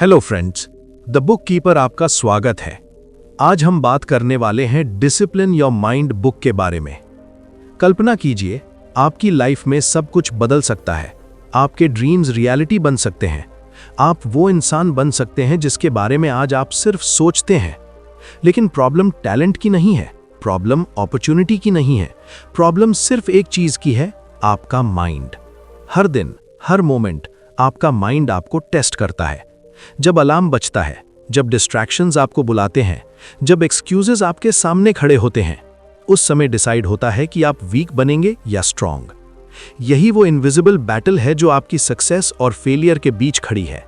Hello friends, the book keeper आपका स्वागत है। आज हम बात करने वाले हैं डिसिप्लिन योर माइंड बुक के बारे में। कल्पना कीजिए, आपकी लाइफ में सब कुछ बदल सकता है। आपके ड्रीम्स रियलिटी बन सकते हैं। आप वो इंसान बन सकते हैं जिसके बारे में आज आप सिर्फ सोचते हैं। लेकिन प्रॉब्लम टैलेंट की नहीं है, प्रॉब्लम अपॉर्चुनिटी की नहीं है, प्रॉब्लम सिर्फ एक चीज की है, आपका माइंड। हर दिन, हर मोमेंट आपका माइंड आपको टेस्ट करता है। जब अलार्म बजता है, जब डिस्ट्रैक्शंस आपको बुलाते हैं, जब एक्सक्यूजेस आपके सामने खड़े होते हैं, उस समय डिसाइड होता है कि आप वीक बनेंगे या स्ट्रांग। यही वो इनविजिबल बैटल है जो आपकी सक्सेस और फेलियर के बीच खड़ी है।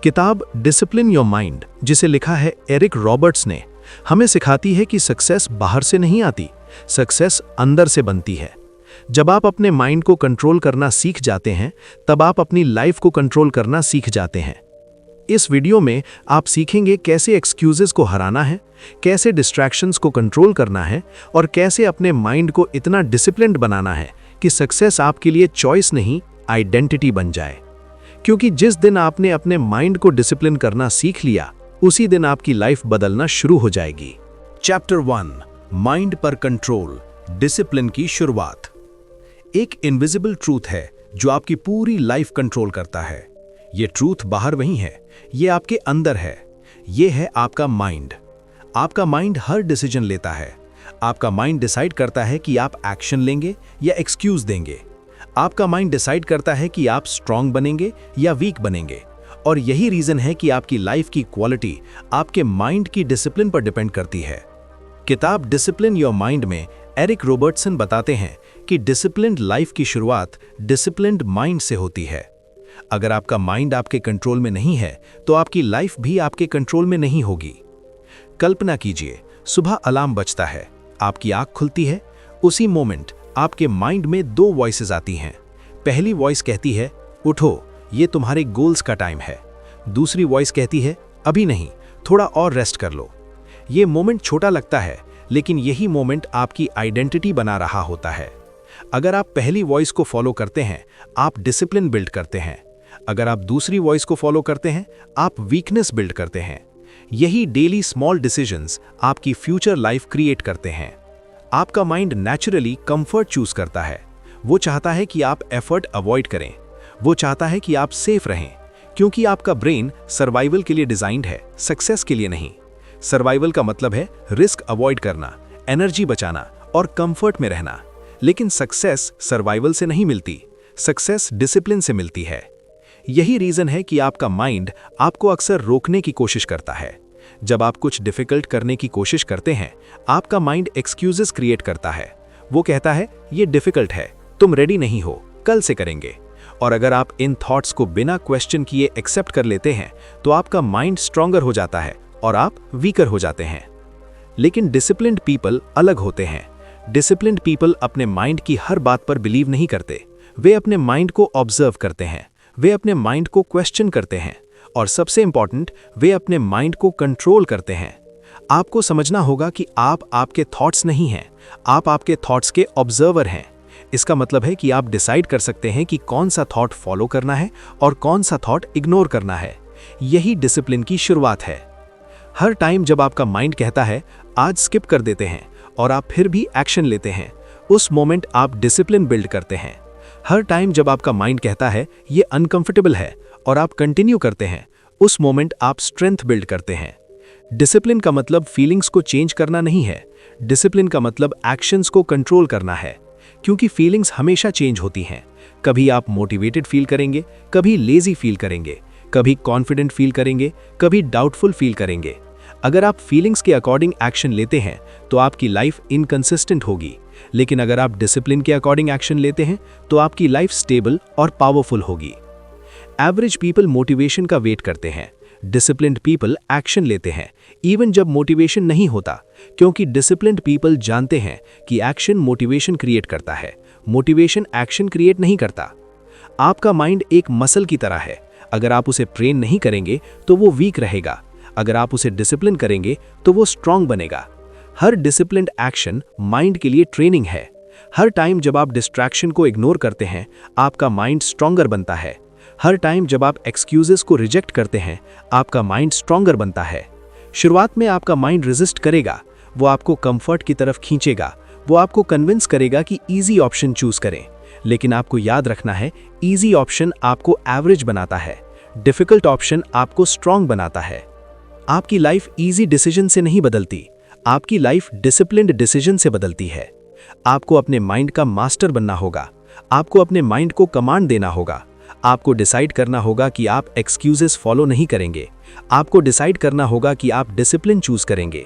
किताब डिसिप्लिन योर माइंड, जिसे लिखा है एरिक रॉबर्ट्स ने, हमें सिखाती है कि सक्सेस बाहर से नहीं आती, सक्सेस अंदर से बनती है। जब आप अपने माइंड को कंट्रोल करना सीख जाते हैं, तब आप अपनी लाइफ को कंट्रोल करना सीख जाते हैं। इस वीडियो में आप सीखेंगे कैसे एक्सक्यूजेस को हराना है, कैसे डिस्ट्रैक्शंस को कंट्रोल करना है और कैसे अपने माइंड को इतना डिसिप्लिन्ड बनाना है कि सक्सेस आपके लिए चॉइस नहीं, आइडेंटिटी बन जाए। क्योंकि जिस दिन आपने अपने माइंड को डिसिप्लिन करना सीख लिया, उसी दिन आपकी लाइफ बदलना शुरू हो जाएगी। चैप्टर 1, माइंड पर कंट्रोल, डिसिप्लिन की शुरुआत। एक इनविजिबल ट्रूथ है जो आपकी पूरी लाइफ कंट्रोल करता है। ये ट्रूथ बाहर नहीं है, ये आपके अंदर है। ये है आपका माइंड। आपका माइंड हर डिसीजन लेता है। आपका माइंड डिसाइड करता है कि आप एक्शन लेंगे या एक्सक्यूज देंगे। आपका माइंड डिसाइड करता है कि आप स्ट्रांग बनेंगे या वीक बनेंगे। और यही रीजन है कि आपकी लाइफ की क्वालिटी आपके माइंड की डिसिप्लिन पर डिपेंड करती है। किताब डिसिप्लिन योर माइंड में एरिक रॉबर्टसन बताते हैं कि डिसिप्लिन्ड लाइफ की शुरुआत डिसिप्लिन्ड माइंड से होती है। अगर आपका माइंड आपके कंट्रोल में नहीं है, तो आपकी लाइफ भी आपके कंट्रोल में नहीं होगी। कल्पना कीजिए, सुबह अलार्म बजता है, आपकी आंख खुलती है। उसी मोमेंट आपके माइंड में दो वॉइसेस आती हैं। पहली वॉइस कहती है, उठो, ये तुम्हारे गोल्स का टाइम है। दूसरी वॉइस कहती है, अभी नहीं, थोड़ा और रेस्ट कर लो। ये मोमेंट छोटा लगता है, लेकिन यही मोमेंट आपकी आइडेंटिटी बना रहा होता है। अगर आप पहली वॉइस को फॉलो करते हैं, आप डिसिप्लिन बिल्ड करते हैं। अगर आप दूसरी वॉइस को फॉलो करते हैं, आप वीकनेस बिल्ड करते हैं। यही डेली स्मॉल डिसीजंस आपकी फ्यूचर लाइफ क्रिएट करते हैं। आपका माइंड नेचुरली कंफर्ट चूज करता है। वो चाहता है कि आप एफर्ट अवॉइड करें। वो चाहता है कि आप सेफ रहें, क्योंकि आपका ब्रेन सर्वाइवल के लिए डिजाइंड है, सक्सेस के लिए नहीं। सर्वाइवल का मतलब है रिस्क अवॉइड करना, एनर्जी बचाना और कंफर्ट में रहना। लेकिन सक्सेस सर्वाइवल से नहीं मिलती, सक्सेस डिसिप्लिन से मिलती है। यही रीजन है कि आपका माइंड आपको अक्सर रोकने की कोशिश करता है। जब आप कुछ डिफिकल्ट करने की कोशिश करते हैं, आपका माइंड एक्सक्यूजेस क्रिएट करता है। वो कहता है, ये डिफिकल्ट है, तुम रेडी नहीं हो, कल से करेंगे। और अगर आप इन थॉट्स को बिना क्वेश्चन किए एक्सेप्ट कर लेते हैं, तो आपका माइंड स्ट्रॉन्गर हो जाता है और आप वीकर हो जाते हैं। लेकिन डिसिप्लिन्ड पीपल अलग होते हैं। डिसिप्लिन्ड पीपल अपने माइंड की हर बात पर बिलीव नहीं करते। वे अपने माइंड को ऑब्जर्व करते हैं, वे अपने माइंड को क्वेश्चन करते हैं और सबसे इंपॉर्टेंट, वे अपने माइंड को कंट्रोल करते हैं। आपको समझना होगा कि आप आपके थॉट्स नहीं हैं, आप आपके थॉट्स के ऑब्जर्वर हैं। इसका मतलब है कि आप डिसाइड कर सकते हैं कि कौन सा थॉट फॉलो करना है और कौन सा थॉट इग्नोर करना है। यही डिसिप्लिन की शुरुआत है। हर टाइम जब आपका माइंड कहता है, आज स्किप कर देते हैं, और आप फिर भी एक्शन लेते हैं, उस मोमेंट आप डिसिप्लिन बिल्ड करते हैं। हर टाइम जब आपका माइंड कहता है, ये अनकंफर्टेबल है, और आप कंटिन्यू करते हैं, उस मोमेंट आप स्ट्रेंथ बिल्ड करते हैं। डिसिप्लिन का मतलब फीलिंग्स को चेंज करना नहीं है, डिसिप्लिन का मतलब एक्शंस को कंट्रोल करना है। क्योंकि फीलिंग्स हमेशा चेंज होती हैं। कभी आप मोटिवेटेड फील करेंगे, कभी लेजी फील करेंगे, कभी कॉन्फिडेंट फील करेंगे, कभी डाउटफुल फील करेंगे। अगर आप फीलिंग्स के अकॉर्डिंग एक्शन लेते हैं, तो आपकी लाइफ इनकंसिस्टेंट होगी। लेकिन अगर आप डिसिप्लिन के अकॉर्डिंग एक्शन लेते हैं, तो आपकी लाइफ स्टेबल और पावरफुल होगी। एवरेज पीपल मोटिवेशन का वेट करते हैं, डिसिप्लिन्ड पीपल एक्शन लेते हैं इवन जब मोटिवेशन नहीं होता, क्योंकि डिसिप्लिन्ड पीपल जानते हैं कि एक्शन मोटिवेशन क्रिएट करता है, मोटिवेशन एक्शन क्रिएट नहीं करता। आपका माइंड एक मसल की तरह है। अगर आप उसे ट्रेन नहीं करेंगे, तो वो वीक रहेगा। अगर आप उसे डिसिप्लिन करेंगे, तो वो स्ट्रांग बनेगा। हर डिसिप्लिन्ड एक्शन माइंड के लिए ट्रेनिंग है। हर टाइम जब आप डिस्ट्रैक्शन को इग्नोर करते हैं, आपका माइंड स्ट्रॉन्गर बनता है। हर टाइम जब आप एक्सक्यूजेस को रिजेक्ट करते हैं, आपका माइंड स्ट्रॉन्गर बनता है। शुरुआत में आपका माइंड रेजिस्ट करेगा, वो आपको कंफर्ट की तरफ खींचेगा, वो आपको कन्विंस करेगा कि इजी ऑप्शन चूज करें। लेकिन आपको याद रखना है, इजी ऑप्शन आपको एवरेज बनाता है, डिफिकल्ट ऑप्शन आपको स्ट्रॉन्ग बनाता है। आपकी लाइफ इजी डिसीजन से नहीं बदलती, आपकी लाइफ डिसिप्लिन्ड डिसीजन से बदलती है। आपको अपने माइंड का मास्टर बनना होगा, आपको अपने माइंड को कमांड देना होगा। आपको डिसाइड करना होगा कि आप एक्सक्यूजेस फॉलो नहीं करेंगे, आपको डिसाइड करना होगा कि आप डिसिप्लिन चूज करेंगे।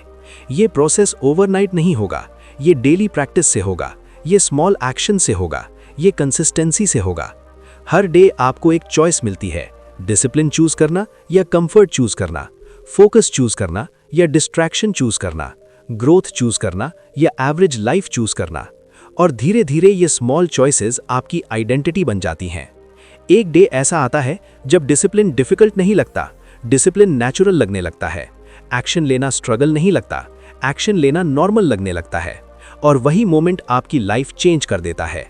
ये प्रोसेस ओवरनाइट नहीं होगा, ये डेली प्रैक्टिस से होगा, ये स्मॉल एक्शन से होगा, ये कंसिस्टेंसी से होगा। हर डे आपको एक चॉइस मिलती है, डिसिप्लिन चूज करना या कंफर्ट चूज करना, फोकस चूज करना या डिस्ट्रैक्शन चूज करना, ग्रोथ चूज करना या एवरेज लाइफ चूज करना। और धीरे धीरे ये स्मॉल चॉइसेस आपकी आइडेंटिटी बन जाती हैं। एक डे ऐसा आता है जब डिसिप्लिन डिफिकल्ट नहीं लगता, डिसिप्लिन नेचुरल लगने लगता है। एक्शन लेना स्ट्रगल नहीं लगता, एक्शन लेना नॉर्मल लगने लगता है। और वही मोमेंट आपकी लाइफ चेंज कर देता है,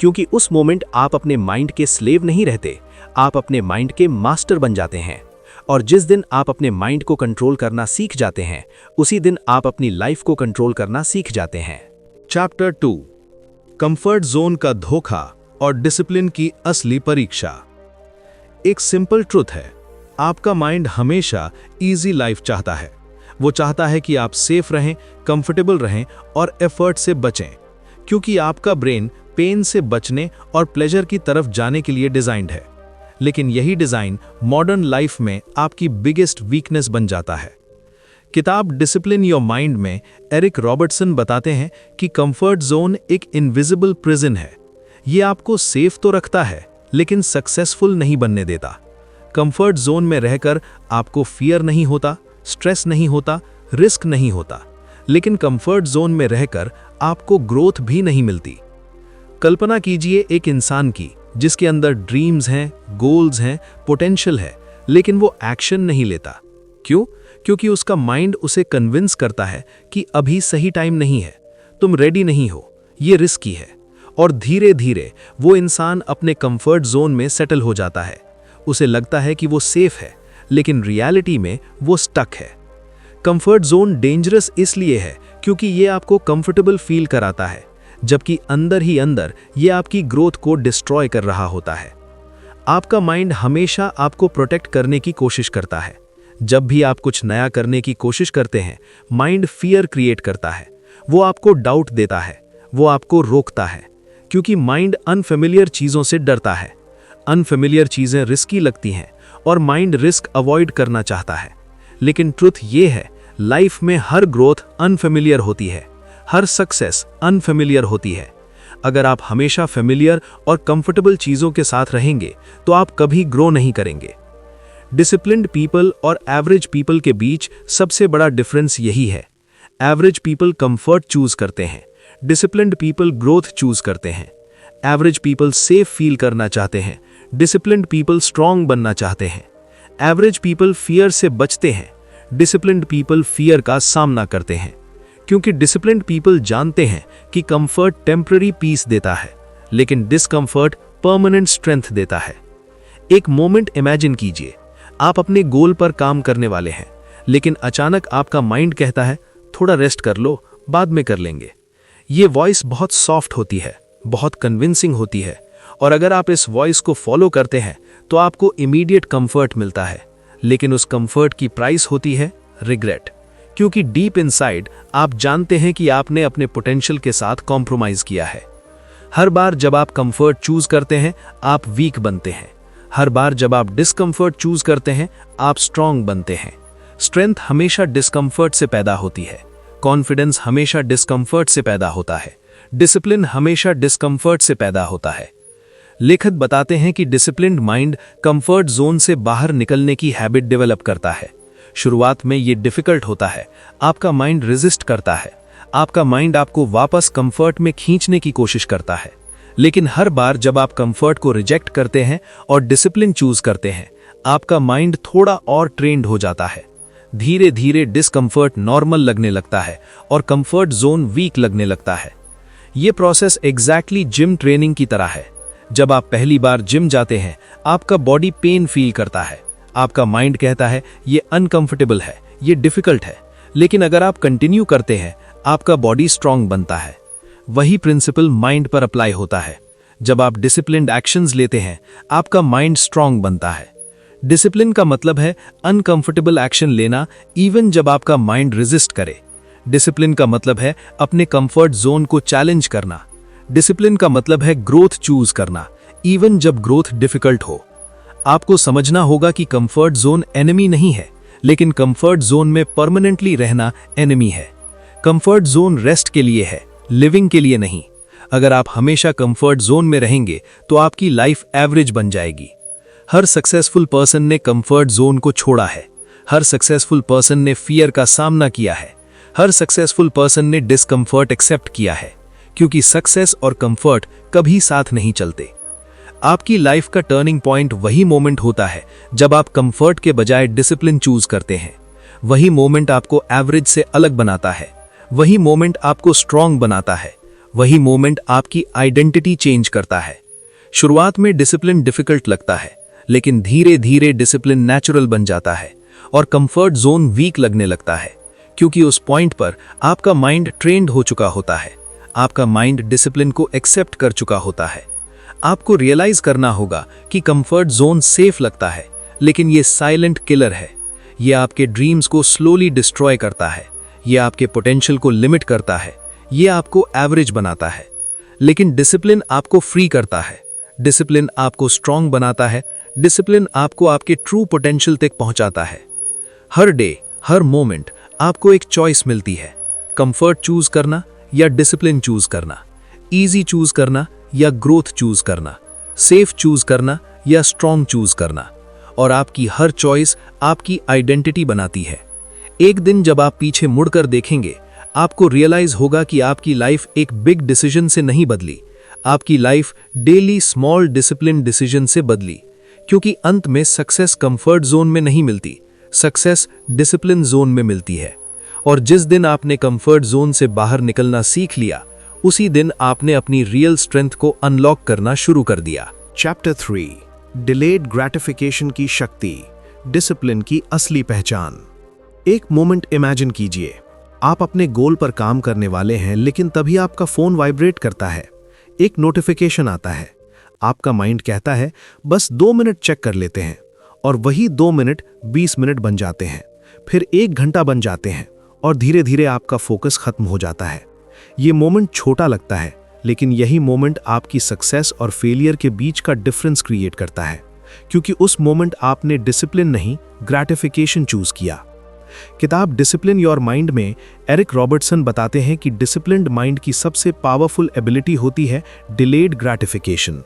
क्योंकि उस मोमेंट आप अपने माइंड के स्लेव नहीं रहते, आप अपने माइंड के मास्टर बन जाते हैं। और जिस दिन आप अपने माइंड को कंट्रोल करना सीख जाते हैं, उसी दिन आप अपनी लाइफ को कंट्रोल करना सीख जाते हैं। चैप्टर 2, कंफर्ट जोन का धोखा और डिसिप्लिन की असली परीक्षा। एक सिंपल ट्रुथ है, आपका माइंड हमेशा इजी लाइफ चाहता है। वो चाहता है कि आप सेफ रहें, कंफर्टेबल रहें और एफर्ट से बचें, क्योंकि आपका ब्रेन पेन से बचने और प्लेजर की तरफ जाने के लिए डिजाइंड है। लेकिन यही डिजाइन मॉडर्न लाइफ में आपकी बिगेस्ट वीकनेस बन जाता है। किताब डिसिप्लिन योर माइंड में एरिक रॉबर्टसन बताते हैं कि कंफर्ट जोन एक इनविजिबल प्रिजन है। ये आपको सेफ तो रखता है, लेकिन सक्सेसफुल नहीं बनने देता। कंफर्ट जोन में रहकर आपको फियर नहीं होता, स्ट्रेस नहीं होता, रिस्क नहीं होता, लेकिन कंफर्ट जोन में रहकर आपको ग्रोथ भी नहीं मिलती। कल्पना कीजिए एक इंसान की जिसके अंदर ड्रीम्स हैं, गोल्स हैं, पोटेंशियल है, लेकिन वो एक्शन नहीं लेता। क्यों? क्योंकि उसका माइंड उसे कन्विंस करता है कि अभी सही टाइम नहीं है, तुम रेडी नहीं हो, ये रिस्की है। और धीरे धीरे वो इंसान अपने कंफर्ट जोन में सेटल हो जाता है। उसे लगता है कि वो सेफ है, लेकिन रियलिटी में वो स्टक है। कंफर्ट जोन डेंजरस इसलिए है क्योंकि ये आपको कंफर्टेबल फील कराता है, जबकि अंदर ही अंदर ये आपकी ग्रोथ को डिस्ट्रॉय कर रहा होता है। आपका माइंड हमेशा आपको प्रोटेक्ट करने की कोशिश करता है। जब भी आप कुछ नया करने की कोशिश करते हैं, माइंड फियर क्रिएट करता है। वो आपको डाउट देता है, वो आपको रोकता है, क्योंकि माइंड अनफेमिलियर चीज़ों से डरता है। अनफेमिलियर चीज़ें रिस्की लगती हैं और माइंड रिस्क अवॉइड करना चाहता है। लेकिन ट्रुथ ये है, लाइफ में हर ग्रोथ अनफेमिलियर होती है, हर सक्सेस अनफेमिलियर होती है। अगर आप हमेशा फेमिलियर और कंफर्टेबल चीज़ों के साथ रहेंगे तो आप कभी ग्रो नहीं करेंगे। डिसिप्लिन्ड पीपल और एवरेज पीपल के बीच सबसे बड़ा डिफरेंस यही है। एवरेज पीपल कंफर्ट चूज करते हैं, डिसिप्लिन्ड पीपल ग्रोथ चूज करते हैं। एवरेज पीपल सेफ फील करना चाहते हैं, डिसिप्लिन्ड पीपल स्ट्रांग बनना चाहते हैं। एवरेज पीपल फियर से बचते हैं, डिसिप्लिन्ड पीपल फियर का सामना करते हैं, क्योंकि डिसिप्लिन्ड पीपल जानते हैं कि कंफर्ट टेम्पररी पीस देता है, लेकिन डिस्कंफर्ट परमानेंट स्ट्रेंथ देता है। एक मोमेंट इमेजिन कीजिए, आप अपने गोल पर काम करने वाले हैं, लेकिन अचानक आपका माइंड कहता है थोड़ा रेस्ट कर लो, बाद में कर लेंगे। ये वॉइस बहुत सॉफ्ट होती है, बहुत कन्विंसिंग होती है, और अगर आप इस वॉइस को फॉलो करते हैं तो आपको इमीडिएट कंफर्ट मिलता है। लेकिन उस कंफर्ट की प्राइस होती है रिग्रेट, क्योंकि डीप इनसाइड आप जानते हैं कि आपने अपने पोटेंशियल के साथ कॉम्प्रोमाइज किया है। हर बार जब आप कंफर्ट चूज करते हैं, आप वीक बनते हैं। हर बार जब आप डिस्कंफर्ट चूज करते हैं, आप स्ट्रांग बनते हैं। स्ट्रेंथ हमेशा डिस्कंफर्ट से पैदा होती है, कॉन्फिडेंस हमेशा डिस्कंफर्ट से पैदा होता है, डिसिप्लिन हमेशा डिस्कंफर्ट से पैदा होता है। लेखक बताते हैं कि डिसिप्लिन्ड माइंड कंफर्ट जोन से बाहर निकलने की हैबिट डेवलप करता है। शुरुआत में ये डिफिकल्ट होता है, आपका माइंड रेजिस्ट करता है, आपका माइंड आपको वापस कंफर्ट में खींचने की कोशिश करता है। लेकिन हर बार जब आप कंफर्ट को रिजेक्ट करते हैं और डिसिप्लिन चूज करते हैं, आपका माइंड थोड़ा और ट्रेंड हो जाता है। धीरे धीरे डिस्कंफर्ट नॉर्मल लगने लगता है और कंफर्ट जोन वीक लगने लगता है। ये प्रोसेस एग्जैक्टली जिम ट्रेनिंग की तरह है। जब आप पहली बार जिम जाते हैं, आपका बॉडी पेन फील करता है। आपका माइंड कहता है ये अनकंफर्टेबल है, ये डिफिकल्ट है। लेकिन अगर आप कंटिन्यू करते हैं, आपका बॉडी स्ट्रांग बनता है। वही प्रिंसिपल माइंड पर अप्लाई होता है। जब आप डिसिप्लिन्ड एक्शंस लेते हैं, आपका माइंड स्ट्रांग बनता है। डिसिप्लिन का मतलब है अनकंफर्टेबल एक्शन लेना, इवन जब आपका माइंड रेजिस्ट करे। डिसिप्लिन का मतलब है अपने कंफर्ट जोन को चैलेंज करना। डिसिप्लिन का मतलब है ग्रोथ चूज करना, इवन जब ग्रोथ डिफिकल्ट हो। आपको समझना होगा कि कंफर्ट जोन एनिमी नहीं है, लेकिन कंफर्ट जोन में परमानेंटली रहना एनिमी है। कंफर्ट जोन रेस्ट के लिए है, लिविंग के लिए नहीं। अगर आप हमेशा कंफर्ट जोन में रहेंगे तो आपकी लाइफ एवरेज बन जाएगी। हर सक्सेसफुल पर्सन ने कंफर्ट जोन को छोड़ा है। हर सक्सेसफुल पर्सन ने फियर का सामना किया है। हर सक्सेसफुल पर्सन ने डिस्कम्फर्ट एक्सेप्ट किया है, क्योंकि सक्सेस और कंफर्ट कभी साथ नहीं चलते। आपकी लाइफ का टर्निंग पॉइंट वही मोमेंट होता है जब आप कंफर्ट के बजाय डिसिप्लिन चूज करते हैं। वही मोमेंट आपको एवरेज से अलग बनाता है। वही मोमेंट आपको स्ट्रांग बनाता है। वही मोमेंट आपकी आइडेंटिटी चेंज करता है। शुरुआत में डिसिप्लिन डिफिकल्ट लगता है, लेकिन धीरे धीरे डिसिप्लिन नेचुरल बन जाता है और कंफर्ट जोन वीक लगने लगता है, क्योंकि उस पॉइंट पर आपका माइंड ट्रेंड हो चुका होता है। आपका माइंड डिसिप्लिन को एक्सेप्ट कर चुका होता है। आपको रियलाइज करना होगा कि कंफर्ट जोन सेफ लगता है, लेकिन ये साइलेंट किलर है। ये आपके ड्रीम्स को स्लोली डिस्ट्रॉय करता है। ये आपके पोटेंशियल को लिमिट करता है। ये आपको एवरेज बनाता है। लेकिन डिसिप्लिन आपको फ्री करता है। डिसिप्लिन आपको स्ट्रांग बनाता है। डिसिप्लिन आपको आपके ट्रू पोटेंशियल तक पहुंचाता है। हर डे, हर मोमेंट आपको एक चॉइस मिलती है, कंफर्ट चूज करना या डिसिप्लिन चूज करना, इजी चूज करना या ग्रोथ चूज करना, सेफ चूज करना या स्ट्रांग चूज करना। और आपकी हर चॉइस आपकी आइडेंटिटी बनाती है। एक दिन जब आप पीछे मुड़कर देखेंगे, आपको रियलाइज होगा कि आपकी लाइफ एक बिग डिसीजन से नहीं बदली, आपकी life daily small discipline decision से बदली। क्योंकि अंत में सक्सेस कंफर्ट जोन में नहीं मिलती, सक्सेस डिसिप्लिन जोन में मिलती है। और जिस दिन आपने कंफर्ट जोन से बाहर निकलना सीख लिया, उसी दिन आपने अपनी रियल स्ट्रेंथ को अनलॉक करना शुरू कर दिया। चैप्टर 3 डिलेड ग्रेटिफिकेशन की शक्ति, डिसिप्लिन की असली पहचान। एक मोमेंट इमेजिन कीजिए, आप अपने गोल पर काम करने वाले हैं, लेकिन तभी आपका फोन वाइब्रेट करता है। एक नोटिफिकेशन आता है। आपका माइंड कहता है बस 2 मिनट चेक कर लेते हैं, और वही 2 मिनट 20 मिनट बन जाते हैं, फिर 1 घंटा बन जाते हैं, और धीरे धीरे आपका फोकस खत्म हो जाता है। ये मोमेंट छोटा लगता है, लेकिन यही मोमेंट आपकी सक्सेस और फेलियर के बीच का डिफरेंस क्रिएट करता है, क्योंकि उस मोमेंट आपने डिसिप्लिन नहीं, ग्रेटिफिकेशन चूज किया। किताब डिसिप्लिन योर माइंड में एरिक रॉबर्टसन बताते हैं कि डिसिप्लिन्ड माइंड की सबसे पावरफुल एबिलिटी होती है डिलेड ग्रेटिफिकेशन।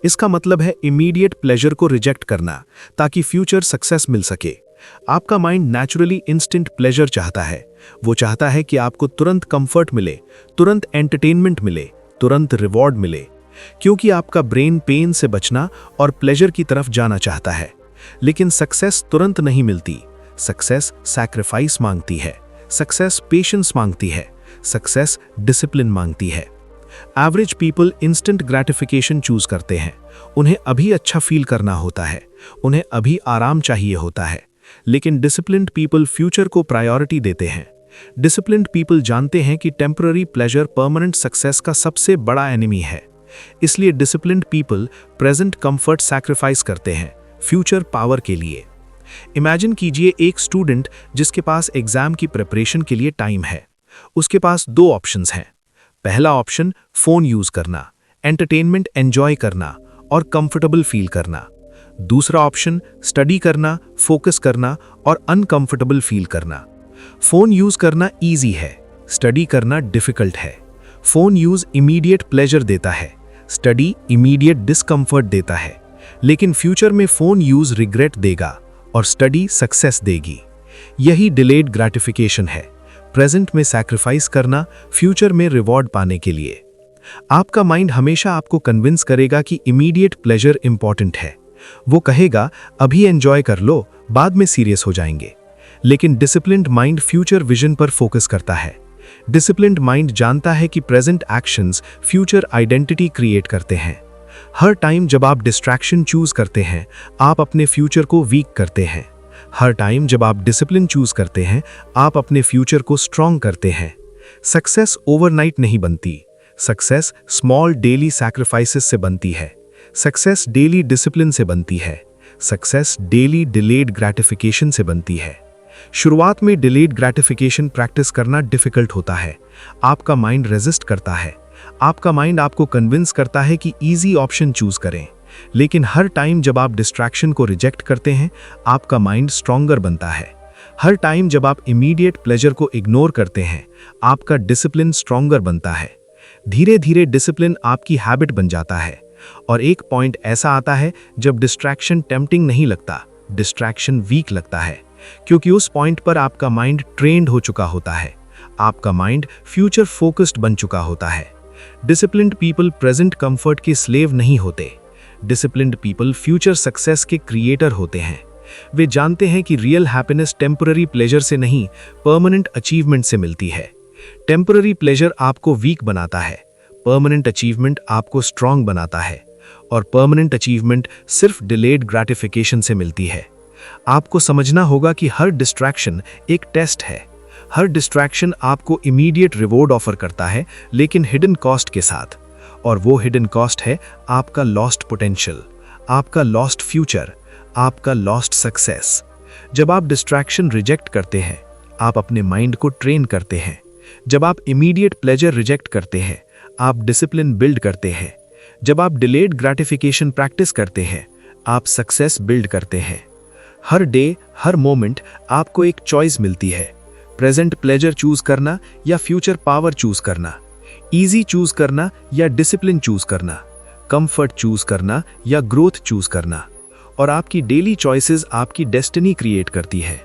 इसका मतलब है इमीडिएट प्लेजर को रिजेक्ट करना, ताकि फ्यूचर सक्सेस मिल सके। आपका माइंड नेचुरली इंस्टेंट प्लेजर चाहता है। वो चाहता है कि आपको तुरंत कंफर्ट मिले, तुरंत एंटरटेनमेंट मिले, तुरंत रिवॉर्ड मिले, क्योंकि आपका ब्रेन पेन से बचना और प्लेजर की तरफ जाना चाहता है। लेकिन सक्सेस तुरंत नहीं मिलती। सक्सेस सैक्रिफाइस मांगती है, सक्सेस पेशेंस मांगती है, सक्सेस डिसिप्लिन मांगती है। Average people instant gratification choose करते हैं। उन्हें अभी अच्छा फील करना होता है, उन्हें अभी आराम चाहिए होता है। लेकिन डिसिप्लिन्ड पीपल फ्यूचर को प्रायोरिटी देते हैं। डिसिप्लिन्ड पीपल जानते हैं कि टेम्पररी प्लेजर परमानेंट सक्सेस का सबसे बड़ा एनिमी है। इसलिए disciplined people present comfort sacrifice करते हैं फ्यूचर पावर के लिए। इमेजिन कीजिए एक स्टूडेंट जिसके पास एग्जाम की प्रिपरेशन के लिए टाइम है। उसके पास 2 ऑप्शंस हैं। पहला ऑप्शन फोन यूज करना, एंटरटेनमेंट एंजॉय करना और कंफर्टेबल फील करना। दूसरा ऑप्शन स्टडी करना, फोकस करना और अनकंफर्टेबल फील करना। फोन यूज करना इजी है, स्टडी करना डिफिकल्ट है। फोन यूज इमीडिएट प्लेजर देता है, स्टडी इमीडिएट डिस्कंफर्ट देता है। लेकिन फ्यूचर में फोन यूज रिग्रेट देगा और स्टडी सक्सेस देगी। यही डिलेड ग्रेटिफिकेशन है, प्रेजेंट में सैक्रिफाइस करना फ्यूचर में रिवॉर्ड पाने के लिए। आपका माइंड हमेशा आपको कन्विंस करेगा कि इमीडिएट प्लेजर इंपॉर्टेंट है। वो कहेगा अभी एंजॉय कर लो, बाद में सीरियस हो जाएंगे। लेकिन डिसिप्लिन्ड माइंड फ्यूचर विजन पर फोकस करता है। डिसिप्लिन्ड माइंड जानता है कि present actions future identity create करते हैं। हर टाइम जब आप डिस्ट्रैक्शन चूज करते हैं, आप अपने फ्यूचर को वीक करते हैं। हर टाइम जब आप डिसिप्लिन चूज करते हैं, आप अपने फ्यूचर को स्ट्रॉन्ग करते हैं। सक्सेस ओवरनाइट नहीं बनती। सक्सेस स्मॉल डेली सैक्रिफाइसेस से बनती है। सक्सेस डेली डिसिप्लिन से बनती है। सक्सेस डेली डिलेड ग्रेटिफिकेशन से बनती है। शुरुआत में डिलेड ग्रेटिफिकेशन प्रैक्टिस करना डिफिकल्ट होता है। आपका माइंड रेजिस्ट करता है। आपका माइंड आपको कन्विंस करता है कि इजी ऑप्शन चूज करें। लेकिन हर टाइम जब आप डिस्ट्रैक्शन को रिजेक्ट करते हैं, आपका माइंड स्ट्रॉन्गर बनता है। हर टाइम जब आप इमीडिएट प्लेजर को इग्नोर करते हैं, आपका डिसिप्लिन स्ट्रॉन्गर बनता है। धीरे धीरे डिसिप्लिन आपकी हैबिट बन जाता है और एक पॉइंट ऐसा आता है जब डिस्ट्रैक्शन टेम्पटिंग नहीं लगता, डिस्ट्रैक्शन वीक लगता है, क्योंकि उस पॉइंट पर आपका माइंड ट्रेंड हो चुका होता है। आपका माइंड फ्यूचर फोकस्ड बन चुका होता है। डिसिप्लिन्ड पीपल प्रेजेंट कंफर्ट के स्लेव नहीं होते। डिसिप्लिन्ड पीपल फ्यूचर सक्सेस के क्रिएटर होते हैं। वे जानते हैं कि रियल हैप्पीनेस टेम्पररी प्लेजर से नहीं, परमानेंट अचीवमेंट से मिलती है। टेम्पररी प्लेजर आपको वीक बनाता है, परमानेंट अचीवमेंट आपको स्ट्रॉन्ग बनाता है, और परमानेंट अचीवमेंट सिर्फ डिलेड ग्रेटिफिकेशन से मिलती है। आपको समझना होगा कि हर डिस्ट्रैक्शन एक टेस्ट है। हर डिस्ट्रैक्शन आपको इमीडिएट रिवॉर्ड ऑफर करता है, लेकिन हिडन कॉस्ट के साथ, और वो हिडन कॉस्ट है आपका लॉस्ट पोटेंशियल, आपका लॉस्ट फ्यूचर, आपका लॉस्ट सक्सेस। जब आप डिस्ट्रैक्शन रिजेक्ट करते हैं, आप अपने माइंड को ट्रेन करते हैं। जब आप इमीडिएट प्लेजर रिजेक्ट करते हैं, आप डिसिप्लिन बिल्ड करते हैं। जब आप डिलेड ग्रेटिफिकेशन प्रैक्टिस करते हैं, आप सक्सेस बिल्ड करते हैं। हर डे, हर मोमेंट आपको एक चॉइस मिलती है, प्रेजेंट प्लेजर चूज करना या फ्यूचर पावर चूज करना, इजी चूज करना या डिसिप्लिन चूज करना, कंफर्ट चूज करना या ग्रोथ चूज करना। और आपकी डेली चॉइसेस आपकी डेस्टिनी क्रिएट करती है।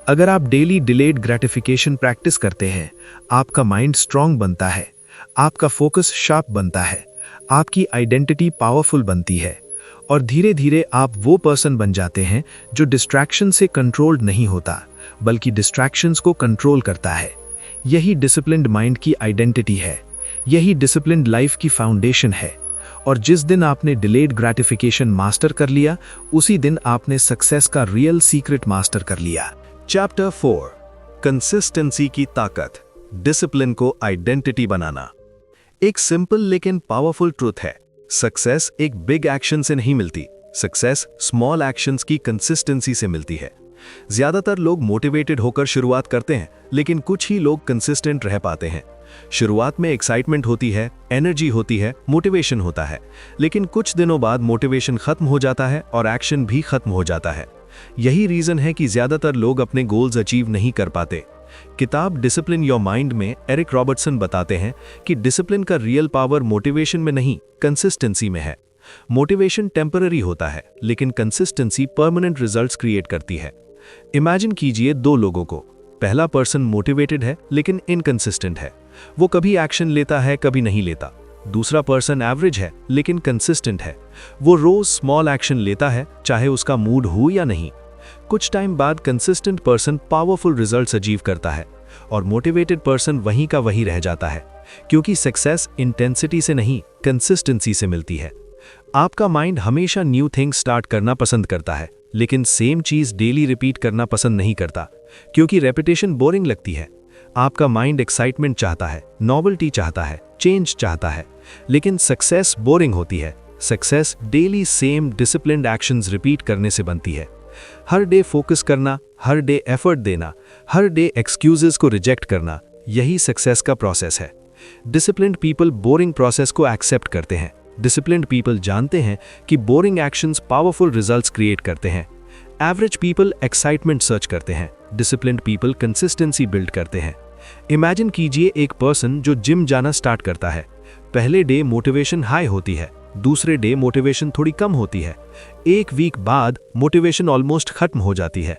अगर आप डेली डिलेड ग्रेटिफिकेशन प्रैक्टिस करते हैं, आपका माइंड स्ट्रांग बनता है, आपका फोकस शार्प बनता है, आपकी आइडेंटिटी पावरफुल बनती है, और धीरे धीरे आप वो पर्सन बन जाते हैं जो डिस्ट्रैक्शन से कंट्रोल्ड नहीं होता, बल्कि डिस्ट्रैक्शंस को कंट्रोल करता है। यही डिसिप्लिन्ड माइंड की आइडेंटिटी है। यही डिसिप्लिन्ड लाइफ की फाउंडेशन है। और जिस दिन आपने डिलेड ग्रेटिफिकेशन मास्टर कर लिया, उसी दिन आपने सक्सेस का रियल सीक्रेट मास्टर कर लिया। चैप्टर 4, कंसिस्टेंसी की ताकत, डिसिप्लिन को आइडेंटिटी बनाना। एक सिंपल लेकिन पावरफुल ट्रूथ है, सक्सेस एक बिग एक्शन से नहीं मिलती, सक्सेस स्मॉल एक्शंस की कंसिस्टेंसी से मिलती है। ज्यादातर लोग मोटिवेटेड होकर शुरुआत करते हैं, लेकिन कुछ ही लोग कंसिस्टेंट रह पाते हैं। शुरुआत में एक्साइटमेंट होती है, एनर्जी होती है, मोटिवेशन होता है, लेकिन कुछ दिनों बाद मोटिवेशन खत्म हो जाता है और एक्शन भी खत्म हो जाता है। यही रीजन है कि ज्यादातर लोग अपने गोल्स अचीव नहीं कर पाते। किताब डिसिप्लिन योर माइंड में एरिक रॉबर्टसन बताते हैं कि डिसिप्लिन का रियल पावर मोटिवेशन में नहीं, कंसिस्टेंसी में है। मोटिवेशन टेम्पररी होता है, लेकिन कंसिस्टेंसी परमानेंट रिजल्ट्स क्रिएट करती है। इमेजिन कीजिए दो लोगों को। पहला पर्सन मोटिवेटेड है लेकिन इनकंसिस्टेंट है, वो कभी एक्शन लेता है कभी नहीं लेता। दूसरा पर्सन एवरेज है लेकिन कंसिस्टेंट है, वो रोज स्मॉल एक्शन लेता है चाहे उसका मूड हो या नहीं। कुछ टाइम बाद consistent person powerful results achieve करता है और मोटिवेटेड पर्सन वहीं का वहीं रह जाता है, क्योंकि सक्सेस इंटेंसिटी से नहीं, कंसिस्टेंसी से मिलती है। आपका माइंड हमेशा न्यू थिंग्स स्टार्ट करना पसंद करता है, लेकिन सेम चीज डेली रिपीट करना पसंद नहीं करता, क्योंकि रेपिटेशन बोरिंग लगती है। आपका माइंड एक्साइटमेंट चाहता है, नॉवेल्टी चाहता है, चेंज चाहता है, लेकिन सक्सेस बोरिंग होती है। Success daily same disciplined actions repeat करने से बनती है। हर डे फोकस करना, हर डे एफर्ट देना, हर डे एक्सक्यूजेस को रिजेक्ट करना, यही सक्सेस का प्रोसेस है। डिसिप्लिन्ड पीपल बोरिंग प्रोसेस को एक्सेप्ट करते हैं। डिसिप्लिन्ड पीपल जानते हैं कि boring actions powerful results create करते हैं। एवरेज पीपल एक्साइटमेंट सर्च करते हैं, डिसिप्लिन्ड पीपल कंसिस्टेंसी बिल्ड करते हैं। इमेजिन कीजिए एक पर्सन जो जिम जाना स्टार्ट करता है। पहले डे मोटिवेशन हाई होती है, दूसरे डे मोटिवेशन थोड़ी कम होती है, एक वीक बाद मोटिवेशन ऑलमोस्ट खत्म हो जाती है।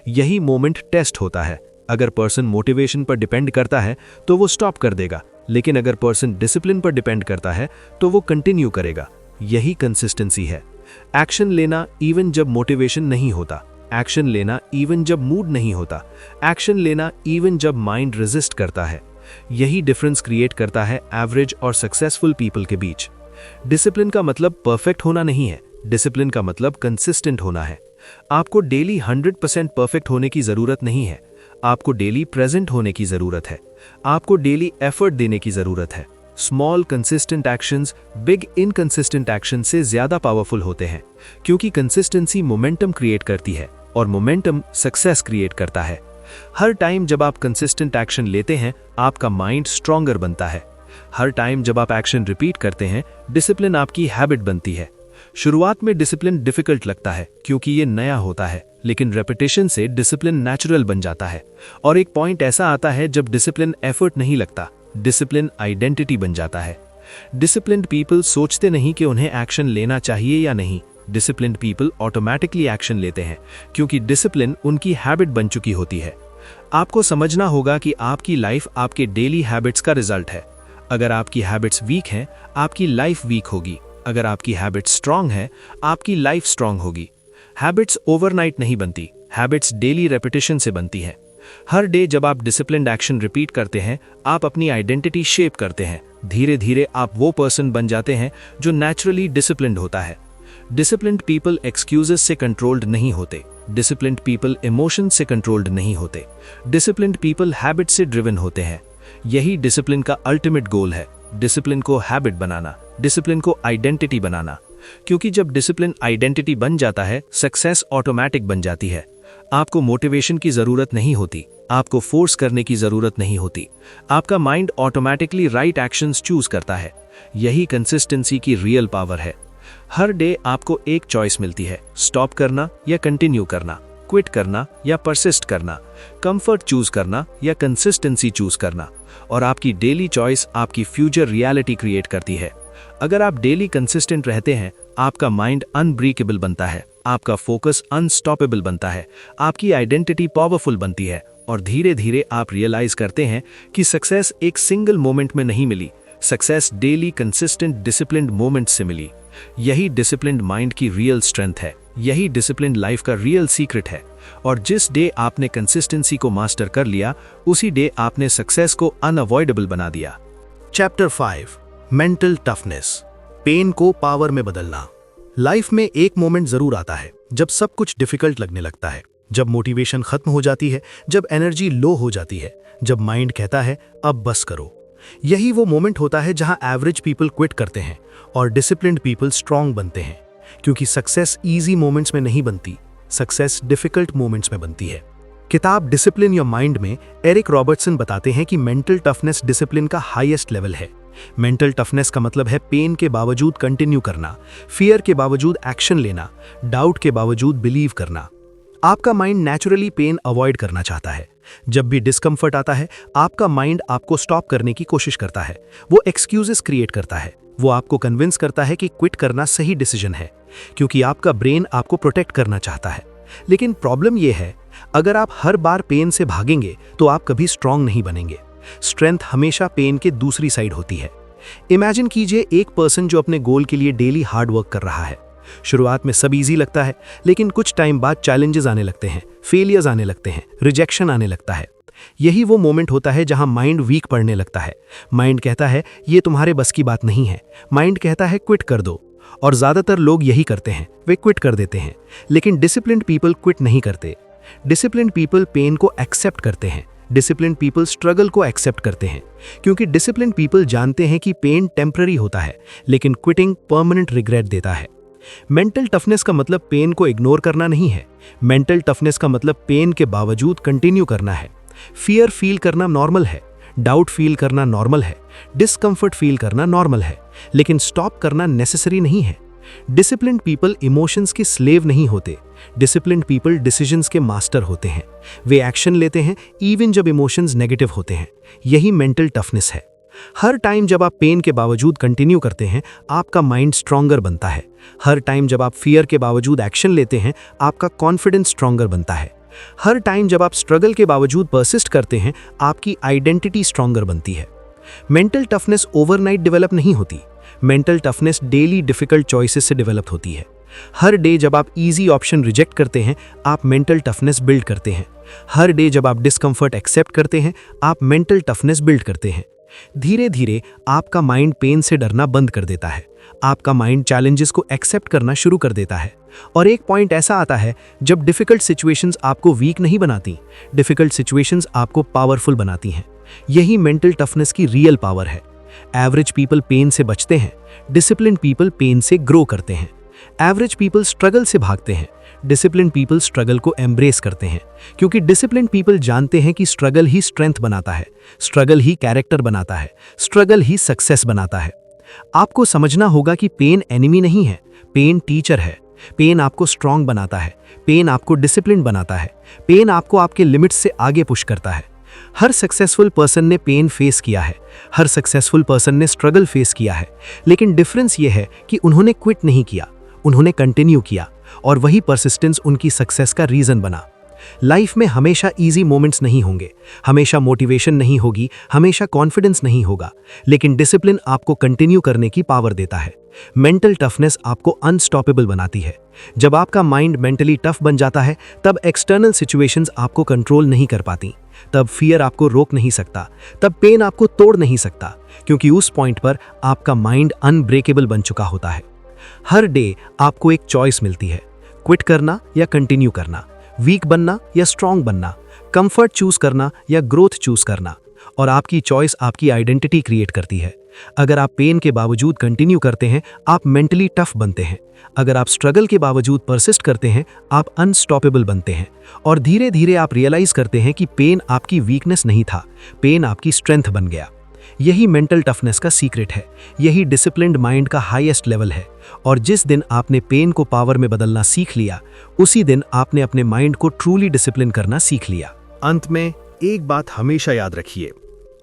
यही मोमेंट टेस्ट होता है। अगर पर्सन मोटिवेशन पर डिपेंड करता है तो वो स्टॉप कर देगा, लेकिन अगर पर्सन डिसिप्लिन पर डिपेंड करता है तो वो कंटिन्यू करेगा। यही कंसिस्टेंसी है। एक्शन लेना इवन जब मोटिवेशन नहीं होता, एक्शन लेना इवन जब मूड नहीं होता, एक्शन लेना इवन जब माइंड रेजिस्ट करता है। यही डिफरेंस क्रिएट करता है एवरेज और सक्सेसफुल पीपल के बीच। डिसिप्लिन का मतलब परफेक्ट होना नहीं है, डिसिप्लिन का मतलब कंसिस्टेंट होना है। आपको डेली 100% परफेक्ट होने की जरूरत नहीं है, आपको डेली प्रेजेंट होने की जरूरत है, आपको डेली एफर्ट देने की जरूरत है। Small consistent actions big inconsistent action से ज्यादा पावरफुल होते हैं, क्योंकि कंसिस्टेंसी मोमेंटम क्रिएट करती है और मोमेंटम सक्सेस क्रिएट करता है। हर टाइम जब आप कंसिस्टेंट एक्शन लेते हैं, आपका माइंड स्ट्रॉन्गर बनता है। हर टाइम जब आप एक्शन रिपीट करते हैं, डिसिप्लिन आपकी हैबिट बनती है। शुरुआत में डिसिप्लिन डिफिकल्ट लगता है क्योंकि ये नया होता है, लेकिन रेपिटेशन से डिसिप्लिन नेचुरल बन जाता है। और एक पॉइंट ऐसा आता है जब डिसिप्लिन एफर्ट नहीं लगता, डिसिप्लिन आइडेंटिटी बन जाता है। डिसिप्लिन्ड पीपल सोचते नहीं कि उन्हें एक्शन लेना चाहिए या नहीं, डिसिप्लिन्ड पीपल ऑटोमेटिकली एक्शन लेते हैं क्योंकि डिसिप्लिन उनकी हैबिट बन चुकी होती है। आपको समझना होगा कि आपकी लाइफ आपके डेली हैबिट्स का रिजल्ट है। अगर आपकी हैबिट्स वीक हैं, आपकी लाइफ वीक होगी। अगर आपकी हैबिट्स स्ट्रांग है, आपकी लाइफ स्ट्रांग होगी। हैबिट्स ओवरनाइट नहीं बनती, हैबिट्स डेली रेपिटेशन से बनती है। हर डे जब आप डिसिप्लिन्ड एक्शन रिपीट करते हैं, आप अपनी आइडेंटिटी शेप करते हैं। धीरे धीरे आप वो पर्सन बन जाते हैं जो नेचुरली डिसिप्लिन्ड होता है। डिसिप्लिन्ड पीपल एक्सक्यूजेस से कंट्रोल्ड नहीं होते, डिसिप्लिन्ड पीपल इमोशन से कंट्रोल्ड नहीं होते, डिसिप्लिन्ड पीपल हैबिट से ड्रिवन होते हैं। यही डिसिप्लिन का अल्टीमेट गोल है, डिसिप्लिन को हैबिट बनाना, डिसिप्लिन को आइडेंटिटी बनाना। क्योंकि जब डिसिप्लिन आइडेंटिटी बन जाता है, सक्सेस ऑटोमेटिक बन जाती है। आपको मोटिवेशन की जरूरत नहीं होती, आपको फोर्स करने की जरूरत नहीं होती, आपका mind automatically right actions choose करता है। यही कंसिस्टेंसी की रियल पावर है। हर डे आपको एक चॉइस मिलती है, स्टॉप करना या कंटिन्यू करना, क्विट करना या परसिस्ट करना, कंफर्ट चूज करना या कंसिस्टेंसी चूज करना। और आपकी डेली चॉइस आपकी फ्यूचर रियलिटी क्रिएट करती है। अगर आप डेली कंसिस्टेंट रहते हैं, आपका माइंड अनब्रेकेबल बनता है, आपका फोकस अनस्टॉपेबल बनता है, आपकी आइडेंटिटी पावरफुल बनती है और धीरे धीरे आप रियलाइज करते हैं कि सक्सेस एक सिंगल मोमेंट में नहीं मिली, success daily consistent disciplined moment से मिली। यही डिसिप्लिन्ड माइंड की रियल स्ट्रेंथ है, यही डिसिप्लिन्ड लाइफ का रियल सीक्रेट है। और जिस डे आपने कंसिस्टेंसी को मास्टर कर लिया, उसी डे आपने सक्सेस को अनअवॉइडेबल बना दिया। चैप्टर 5 मेंटल टफनेस, पेन को पावर में बदलना। लाइफ में एक मोमेंट जरूर आता है जब सब कुछ डिफिकल्ट लगने लगता है, जब मोटिवेशन खत्म हो जाती है, जब एनर्जी लो हो जाती है, जब माइंड कहता है अब बस करो। यही वो मोमेंट होता है जहां एवरेज पीपल क्विट करते हैं और डिसिप्लिन्ड पीपल स्ट्रांग बनते हैं। क्योंकि सक्सेस इजी मोमेंट्स में नहीं बनती, सक्सेस डिफिकल्ट मोमेंट्स में बनती है। किताब डिसिप्लिन योर माइंड में एरिक रॉबर्टसन बताते हैं कि मेंटल टफनेस डिसिप्लिन का हाईएस्ट लेवल है। मेंटल टफनेस का मतलब है पेन के बावजूद कंटिन्यू करना, फियर के बावजूद एक्शन लेना, डाउट के बावजूद बिलीव करना। आपका माइंड नेचुरली पेन अवॉइड करना चाहता है। जब भी डिस्कम्फर्ट आता है, आपका माइंड आपको स्टॉप करने की कोशिश करता है। वो एक्सक्यूजेस क्रिएट करता है, वो आपको कन्विंस करता है कि क्विट करना सही डिसीजन है, क्योंकि आपका ब्रेन आपको प्रोटेक्ट करना चाहता है। लेकिन प्रॉब्लम यह है, अगर आप हर बार पेन से भागेंगे तो आप कभी स्ट्रांग नहीं बनेंगे। स्ट्रेंथ हमेशा पेन के दूसरी साइड होती है। इमेजिन कीजिए एक पर्सन जो अपने गोल के लिए डेली हार्ड वर्क कर रहा है। शुरुआत में सब इजी लगता है, लेकिन कुछ टाइम बाद चैलेंजेस आने लगते हैं, फेलियर्स आने लगते हैं, रिजेक्शन आने लगता है। यही वो मोमेंट होता है जहां माइंड वीक पड़ने लगता है। माइंड कहता है ये तुम्हारे बस की बात नहीं है, माइंड कहता है क्विट कर दो। और ज्यादातर लोग यही करते हैं, वे क्विट कर देते हैं। लेकिन डिसिप्लिन्ड पीपल क्विट नहीं करते। डिसिप्लिन्ड पीपल पेन को एक्सेप्ट करते हैं, डिसिप्लिन्ड पीपल स्ट्रगल को एक्सेप्ट करते हैं, क्योंकि डिसिप्लिन्ड पीपल जानते हैं कि पेन टेम्पररी होता है, लेकिन क्विटिंग परमानेंट रिग्रेट देता है। मेंटल टफनेस का मतलब पेन को इग्नोर करना नहीं है। मेंटल टफनेस का मतलब पेन के बावजूद कंटिन्यू करना है। फियर फील करना नॉर्मल है, डाउट फील करना नॉर्मल है, डिस्कम्फर्ट फील करना नॉर्मल है, लेकिन स्टॉप करना नेसेसरी नहीं है। डिसिप्लिन्ड पीपल इमोशंस के स्लेव नहीं होते, डिसिप्लिन्ड पीपल डिसीजंस के मास्टर होते हैं। वे एक्शन लेते हैं इवन जब इमोशंस नेगेटिव होते हैं। यही मेंटल टफनेस है। हर टाइम जब आप पेन के बावजूद कंटिन्यू करते हैं, आपका माइंड स्ट्रॉन्गर बनता है। हर टाइम जब आप फियर के बावजूद एक्शन लेते हैं, आपका कॉन्फिडेंस स्ट्रॉन्गर बनता है। हर टाइम जब आप स्ट्रगल के बावजूद परसिस्ट करते हैं, आपकी आइडेंटिटी स्ट्रॉन्गर बनती है। मेंटल टफनेस ओवरनाइट डेवलप नहीं होती। Mental toughness daily difficult choices से डेवलप होती है। हर डे जब आप इजी ऑप्शन रिजेक्ट करते हैं, आप मेंटल टफनेस बिल्ड करते हैं। हर डे जब आप डिस्कम्फर्ट एक्सेप्ट करते हैं, आप मेंटल टफनेस बिल्ड करते हैं। धीरे धीरे आपका माइंड पेन से डरना बंद कर देता है। आपका माइंड चैलेंजेस को एक्सेप्ट करना शुरू कर देता है। और एक पॉइंट ऐसा आता है जब डिफिकल्ट सिचुएशंस आपको वीक नहीं बनाती, डिफिकल्ट सिचुएशंस आपको पावरफुल बनाती हैं। यही मेंटल टफनेस की रियल पावर है। एवरेज पीपल पेन से बचते हैं, डिसिप्लिन्ड पीपल पेन से ग्रो करते हैं। एवरेज पीपल स्ट्रगल से भागते हैं, डिसिप्लिन्ड पीपल स्ट्रगल को एम्ब्रेस करते हैं, क्योंकि डिसिप्लिन्ड पीपल जानते हैं कि स्ट्रगल ही स्ट्रेंथ बनाता है, स्ट्रगल ही कैरेक्टर बनाता है, स्ट्रगल ही सक्सेस बनाता है। आपको समझना होगा कि पेन एनिमी नहीं है, पेन टीचर है। पेन आपको स्ट्रांग बनाता है, पेन आपको डिसिप्लिन बनाता है, पेन आपको आपके लिमिट्स से आगे पुश करता है। हर सक्सेसफुल पर्सन ने पेन फेस किया है, हर सक्सेसफुल पर्सन ने स्ट्रगल फेस किया है, लेकिन डिफरेंस यह है कि उन्होंने क्विट नहीं किया, उन्होंने कंटिन्यू किया, और वही परसिस्टेंस उनकी सक्सेस का रीजन बना। लाइफ में हमेशा इजी मोमेंट्स नहीं होंगे, हमेशा मोटिवेशन नहीं होगी, हमेशा कॉन्फिडेंस नहीं होगा, लेकिन डिसिप्लिन आपको कंटिन्यू करने की पावर देता है। मेंटल टफनेस आपको अनस्टॉपेबल बनाती है। जब आपका माइंड मेंटली टफ बन जाता है, तब एक्सटर्नल सिचुएशंस आपको कंट्रोल नहीं कर पाती, तब फियर आपको रोक नहीं सकता, तब पेन आपको तोड़ नहीं सकता, क्योंकि उस पॉइंट पर आपका माइंड अनब्रेकेबल बन चुका होता है। हर डे आपको एक चॉइस मिलती है, क्विट करना या कंटिन्यू करना, वीक बनना या स्ट्रांग बनना, कंफर्ट चूज करना या ग्रोथ चूज करना। और आपकी चॉइस आपकी आइडेंटिटी क्रिएट करती है। अगर आप पेन के बावजूद कंटिन्यू करते हैं, आप मेंटली टफ बनते हैं। अगर आप स्ट्रगल के बावजूद परसिस्ट करते हैं, आप अनस्टॉपेबल बनते हैं। और धीरे धीरे आप रियलाइज करते हैं कि पेन आपकी वीकनेस नहीं था, पेन आपकी स्ट्रेंथ बन गया। यही मेंटल टफनेस का सीक्रेट है, यही डिसिप्लिन्ड माइंड का हाईएस्ट लेवल है। और जिस दिन आपने पेन को पावर में बदलना सीख लिया, उसी दिन आपने अपने माइंड को ट्रूली डिसिप्लिन करना सीख लिया। अंत में एक बात हमेशा याद रखिए,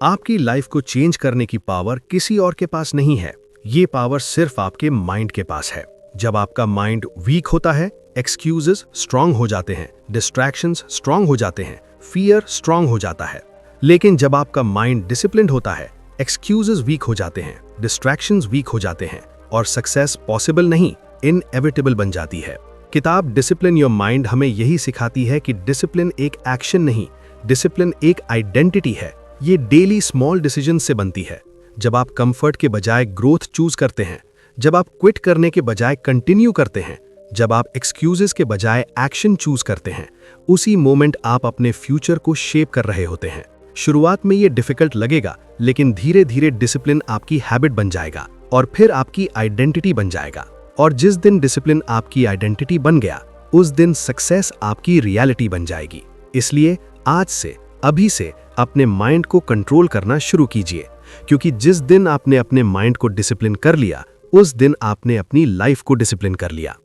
आपकी लाइफ को चेंज करने की पावर किसी और के पास नहीं है, ये पावर सिर्फ आपके माइंड के पास है। जब आपका माइंड वीक होता है, एक्सक्यूजेस स्ट्रांग हो जाते हैं, डिस्ट्रैक्शंस स्ट्रांग हो जाते हैं, फियर स्ट्रांग हो जाता है। लेकिन जब आपका माइंड डिसिप्लिन्ड होता है, एक्सक्यूजेस वीक हो जाते हैं, डिस्ट्रैक्शंस वीक हो जाते हैं, और सक्सेस पॉसिबल नहीं, इनएविटेबल बन जाती है। किताब डिसिप्लिन योर माइंड हमें यही सिखाती है कि डिसिप्लिन एक एक्शन नहीं, डिसिप्लिन एक आइडेंटिटी है। ये डेली स्मॉल डिसीजन से बनती है। जब आप कंफर्ट के बजाय ग्रोथ चूज करते हैं, जब आप क्विट करने के बजाय कंटिन्यू करते हैं, जब आप एक्सक्यूजेस के बजाय एक्शन चूज करते हैं, उसी मोमेंट आप अपने फ्यूचर को शेप कर रहे होते हैं। शुरुआत में ये डिफिकल्ट लगेगा, लेकिन धीरे धीरे डिसिप्लिन आपकी हैबिट बन जाएगा और फिर आपकी आइडेंटिटी बन जाएगा। और जिस दिन डिसिप्लिन आपकी आइडेंटिटी बन गया, उस दिन सक्सेस आपकी रियलिटी बन जाएगी। इसलिए आज से, अभी से अपने माइंड को कंट्रोल करना शुरू कीजिए, क्योंकि जिस दिन आपने अपने माइंड को डिसिप्लिन कर लिया, उस दिन आपने अपनी लाइफ को डिसिप्लिन कर लिया।